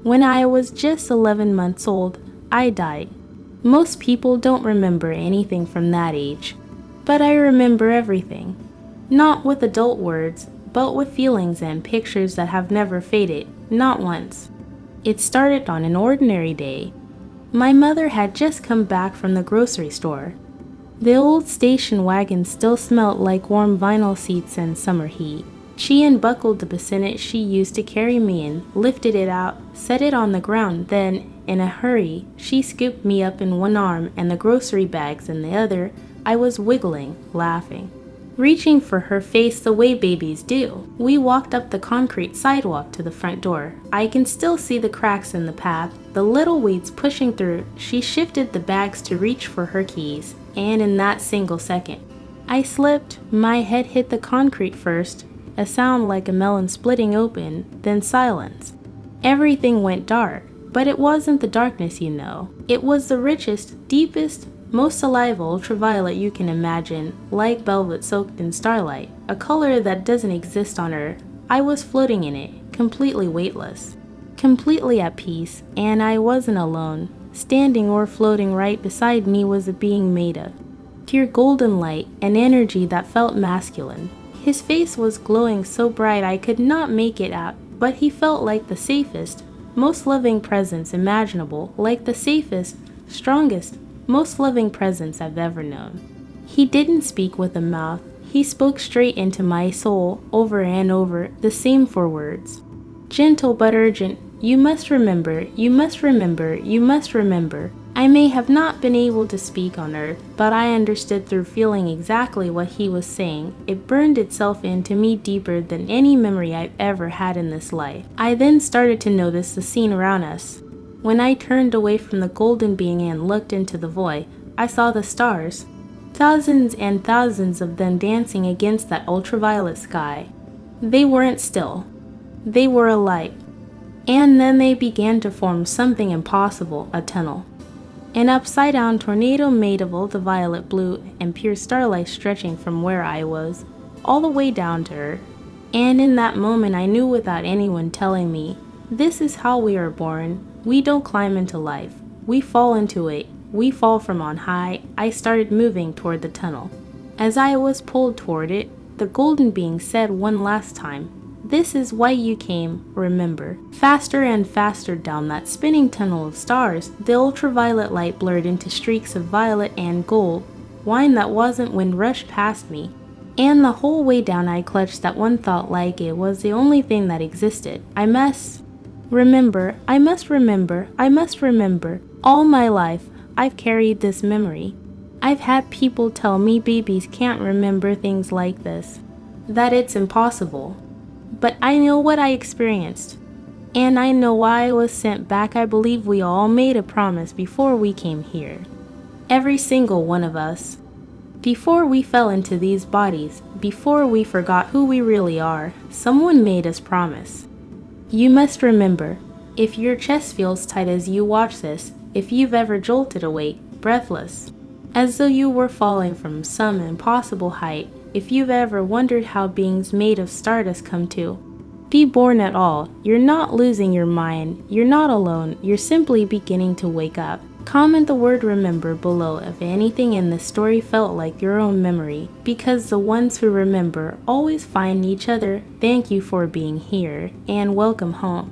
When I was just 11 months old, I died. Most people don't remember anything from that age, but I remember everything. Not with adult words, but with feelings and pictures that have never faded, not once. It started on an ordinary day. My mother had just come back from the grocery store. The old station wagon still smelled like warm vinyl seats and summer heat. She unbuckled the bassinet she used to carry me in, lifted it out, set it on the ground, then, in a hurry, she scooped me up in one arm and the grocery bags in the other. I was wiggling, laughing, reaching for her face the way babies do. We walked up the concrete sidewalk to the front door. I can still see the cracks in the path, the little weeds pushing through. She shifted the bags to reach for her keys, and in that single second, I slipped. My head hit the concrete first, a sound like a melon splitting open, then silence. Everything went dark, but it wasn't the darkness you know. It was the richest, deepest, most alive ultraviolet you can imagine, like velvet soaked in starlight, a color that doesn't exist on Earth. I was floating in it, completely weightless, completely at peace, and I wasn't alone. Standing or floating right beside me was a being made of pure golden light, an energy that felt masculine. His face was glowing so bright I could not make it out, but he felt like the safest, most loving presence imaginable, like the safest, strongest, most loving presence I've ever known. He didn't speak with a mouth. He spoke straight into my soul, over and over, the same four words. Gentle but urgent, you must remember, you must remember, you must remember. I may have not been able to speak on Earth, but I understood through feeling exactly what he was saying. It burned itself into me deeper than any memory I've ever had in this life. I then started to notice the scene around us. When I turned away from the golden being and looked into the void, I saw the stars. Thousands and thousands of them dancing against that ultraviolet sky. They weren't still. They were alight. And then they began to form something impossible, a tunnel. An upside-down tornado made of ultraviolet blue and pure starlight stretching from where I was, all the way down to Earth. And in that moment I knew without anyone telling me, this is how we are born. We don't climb into life. We fall into it. We fall from on high. I started moving toward the tunnel. As I was pulled toward it, the golden being said one last time, this is why you came, remember. Faster and faster down that spinning tunnel of stars, the ultraviolet light blurred into streaks of violet and gold. Wine that wasn't wind rushed past me. And the whole way down I clutched that one thought like it was the only thing that existed. I must remember, I must remember, I must remember. All my life, I've carried this memory. I've had people tell me babies can't remember things like this, that it's impossible. But I know what I experienced, and I know why I was sent back. I believe we all made a promise before we came here. Every single one of us. Before we fell into these bodies, before we forgot who we really are, someone made us promise. You must remember, if your chest feels tight as you watch this, if you've ever jolted awake, breathless, as though you were falling from some impossible height, if you've ever wondered how beings made of stardust come to be born at all, you're not losing your mind, you're not alone, you're simply beginning to wake up. Comment the word remember below if anything in this story felt like your own memory, because the ones who remember always find each other. Thank you for being here, and welcome home.